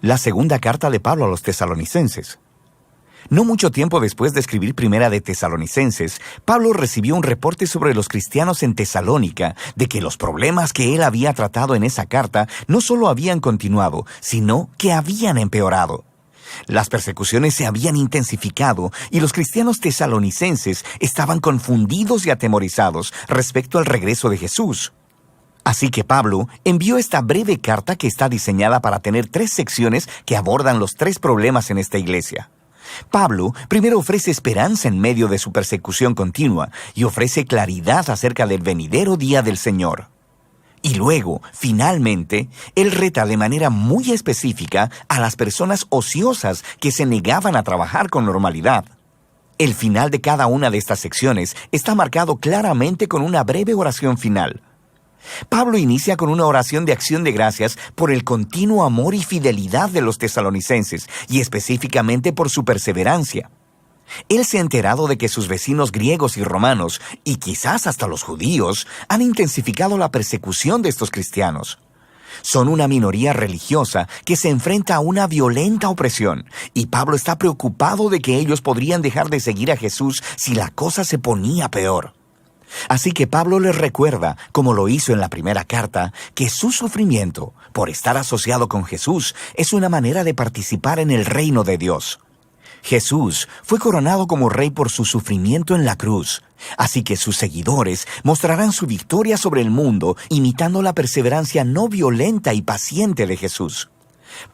La segunda carta de Pablo a los tesalonicenses. No mucho tiempo después de escribir Primera de Tesalonicenses, Pablo recibió un reporte sobre los cristianos en Tesalónica de que los problemas que él había tratado en esa carta no solo habían continuado, sino que habían empeorado. Las persecuciones se habían intensificado y los cristianos tesalonicenses estaban confundidos y atemorizados respecto al regreso de Jesús. Así que Pablo envió esta breve carta que está diseñada para tener 3 secciones que abordan los 3 problemas en esta iglesia. Pablo primero ofrece esperanza en medio de su persecución continua y ofrece claridad acerca del venidero día del Señor. Y luego, finalmente, él reta de manera muy específica a las personas ociosas que se negaban a trabajar con normalidad. El final de cada una de estas secciones está marcado claramente con una breve oración final. Pablo inicia con una oración de acción de gracias por el continuo amor y fidelidad de los tesalonicenses y específicamente por su perseverancia. Él se ha enterado de que sus vecinos griegos y romanos, y quizás hasta los judíos, han intensificado la persecución de estos cristianos. Son una minoría religiosa que se enfrenta a una violenta opresión, y Pablo está preocupado de que ellos podrían dejar de seguir a Jesús si la cosa se ponía peor. Así que Pablo les recuerda, como lo hizo en la primera carta, que su sufrimiento, por estar asociado con Jesús, es una manera de participar en el reino de Dios. Jesús fue coronado como rey por su sufrimiento en la cruz, así que sus seguidores mostrarán su victoria sobre el mundo imitando la perseverancia no violenta y paciente de Jesús.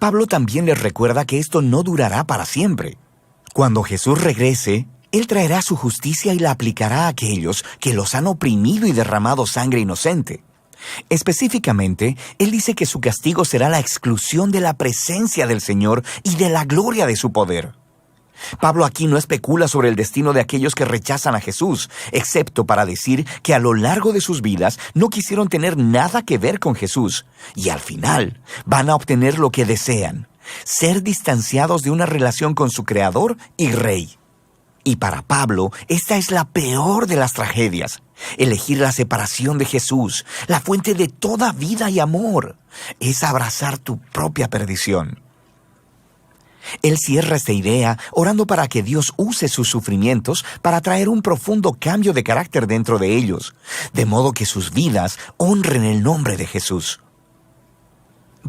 Pablo también les recuerda que esto no durará para siempre. Cuando Jesús regrese, Él traerá su justicia y la aplicará a aquellos que los han oprimido y derramado sangre inocente. Específicamente, Él dice que su castigo será la exclusión de la presencia del Señor y de la gloria de su poder. Pablo aquí no especula sobre el destino de aquellos que rechazan a Jesús, excepto para decir que a lo largo de sus vidas no quisieron tener nada que ver con Jesús, y al final van a obtener lo que desean, ser distanciados de una relación con su Creador y Rey. Y para Pablo, esta es la peor de las tragedias. Elegir la separación de Jesús, la fuente de toda vida y amor, es abrazar tu propia perdición. Él cierra esta idea orando para que Dios use sus sufrimientos para traer un profundo cambio de carácter dentro de ellos, de modo que sus vidas honren el nombre de Jesús.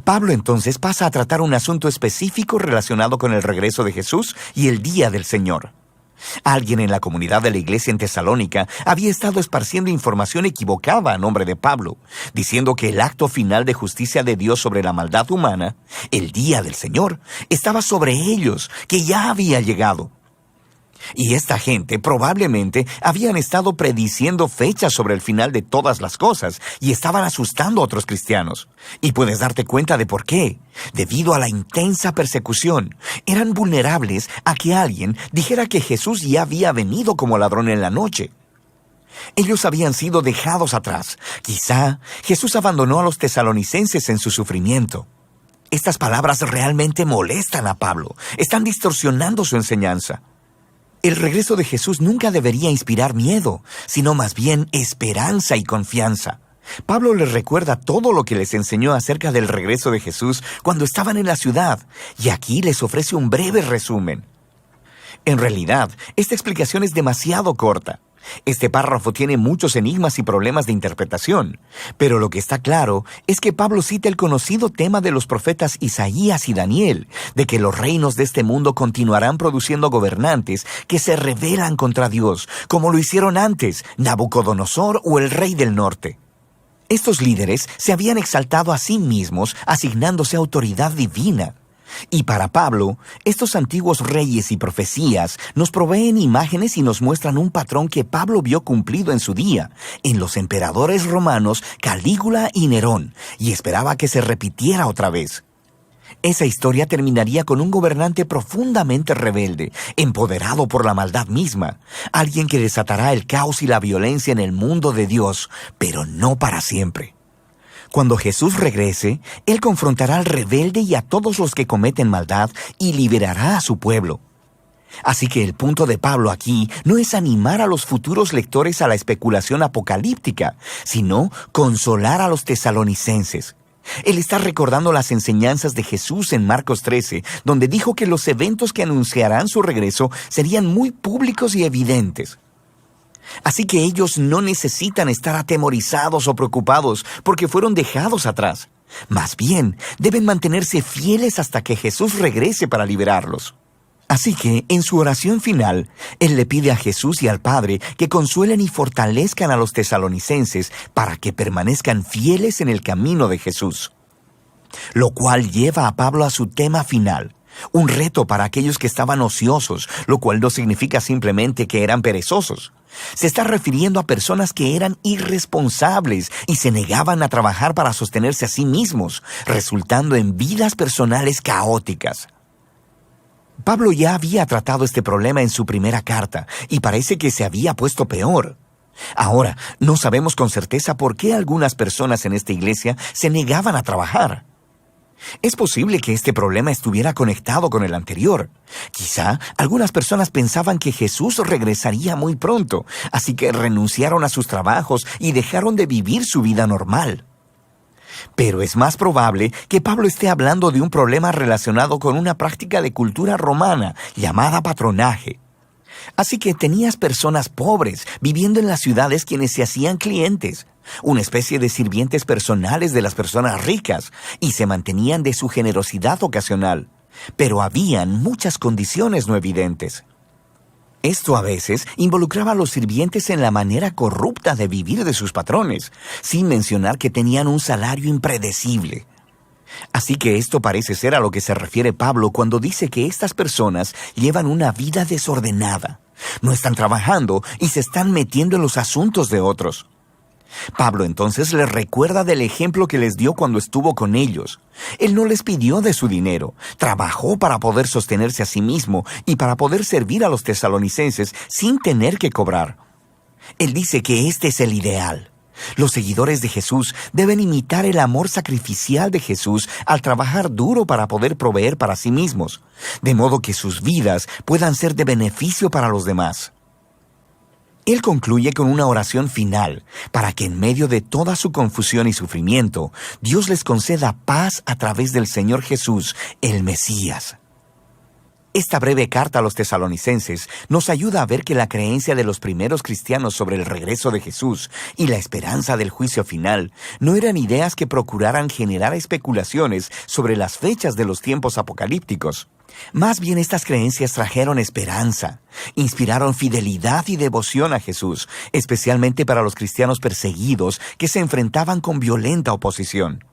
Pablo entonces pasa a tratar un asunto específico relacionado con el regreso de Jesús y el día del Señor. Alguien en la comunidad de la iglesia en Tesalónica había estado esparciendo información equivocada a nombre de Pablo, diciendo que el acto final de justicia de Dios sobre la maldad humana, el día del Señor, estaba sobre ellos, que ya había llegado. Y esta gente probablemente habían estado prediciendo fechas sobre el final de todas las cosas y estaban asustando a otros cristianos. Y puedes darte cuenta de por qué. Debido a la intensa persecución, eran vulnerables a que alguien dijera que Jesús ya había venido como ladrón en la noche. Ellos habían sido dejados atrás. Quizá Jesús abandonó a los tesalonicenses en su sufrimiento. Estas palabras realmente molestan a Pablo. Están distorsionando su enseñanza. El regreso de Jesús nunca debería inspirar miedo, sino más bien esperanza y confianza. Pablo les recuerda todo lo que les enseñó acerca del regreso de Jesús cuando estaban en la ciudad, y aquí les ofrece un breve resumen. En realidad, esta explicación es demasiado corta. Este párrafo tiene muchos enigmas y problemas de interpretación, pero lo que está claro es que Pablo cita el conocido tema de los profetas Isaías y Daniel, de que los reinos de este mundo continuarán produciendo gobernantes que se rebelan contra Dios, como lo hicieron antes Nabucodonosor o el rey del norte. Estos líderes se habían exaltado a sí mismos, asignándose autoridad divina. Y para Pablo, estos antiguos reyes y profecías nos proveen imágenes y nos muestran un patrón que Pablo vio cumplido en su día, en los emperadores romanos Calígula y Nerón, y esperaba que se repitiera otra vez. Esa historia terminaría con un gobernante profundamente rebelde, empoderado por la maldad misma, alguien que desatará el caos y la violencia en el mundo de Dios, pero no para siempre. Cuando Jesús regrese, Él confrontará al rebelde y a todos los que cometen maldad y liberará a su pueblo. Así que el punto de Pablo aquí no es animar a los futuros lectores a la especulación apocalíptica, sino consolar a los tesalonicenses. Él está recordando las enseñanzas de Jesús en Marcos 13, donde dijo que los eventos que anunciarán su regreso serían muy públicos y evidentes. Así que ellos no necesitan estar atemorizados o preocupados porque fueron dejados atrás. Más bien, deben mantenerse fieles hasta que Jesús regrese para liberarlos. Así que, en su oración final, Él le pide a Jesús y al Padre que consuelen y fortalezcan a los tesalonicenses para que permanezcan fieles en el camino de Jesús. Lo cual lleva a Pablo a su tema final, un reto para aquellos que estaban ociosos, lo cual no significa simplemente que eran perezosos. Se está refiriendo a personas que eran irresponsables y se negaban a trabajar para sostenerse a sí mismos, resultando en vidas personales caóticas. Pablo ya había tratado este problema en su primera carta y parece que se había puesto peor. Ahora, no sabemos con certeza por qué algunas personas en esta iglesia se negaban a trabajar. Es posible que este problema estuviera conectado con el anterior. Quizá algunas personas pensaban que Jesús regresaría muy pronto, así que renunciaron a sus trabajos y dejaron de vivir su vida normal. Pero es más probable que Pablo esté hablando de un problema relacionado con una práctica de cultura romana llamada patronaje. Así que tenías personas pobres viviendo en las ciudades quienes se hacían clientes, una especie de sirvientes personales de las personas ricas, y se mantenían de su generosidad ocasional. Pero habían muchas condiciones no evidentes. Esto a veces involucraba a los sirvientes en la manera corrupta de vivir de sus patrones, sin mencionar que tenían un salario impredecible. Así que esto parece ser a lo que se refiere Pablo cuando dice que estas personas llevan una vida desordenada. No están trabajando y se están metiendo en los asuntos de otros. Pablo entonces les recuerda del ejemplo que les dio cuando estuvo con ellos. Él no les pidió de su dinero, trabajó para poder sostenerse a sí mismo y para poder servir a los tesalonicenses sin tener que cobrar. Él dice que este es el ideal. Los seguidores de Jesús deben imitar el amor sacrificial de Jesús al trabajar duro para poder proveer para sí mismos, de modo que sus vidas puedan ser de beneficio para los demás. Él concluye con una oración final para que en medio de toda su confusión y sufrimiento, Dios les conceda paz a través del Señor Jesús, el Mesías. Esta breve carta a los tesalonicenses nos ayuda a ver que la creencia de los primeros cristianos sobre el regreso de Jesús y la esperanza del juicio final no eran ideas que procuraran generar especulaciones sobre las fechas de los tiempos apocalípticos. Más bien estas creencias trajeron esperanza, inspiraron fidelidad y devoción a Jesús, especialmente para los cristianos perseguidos que se enfrentaban con violenta oposición.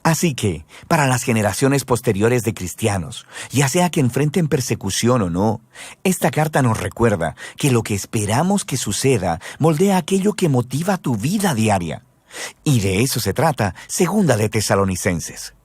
Así que, para las generaciones posteriores de cristianos, ya sea que enfrenten persecución o no, esta carta nos recuerda que lo que esperamos que suceda moldea aquello que motiva tu vida diaria. Y de eso se trata Segunda de Tesalonicenses.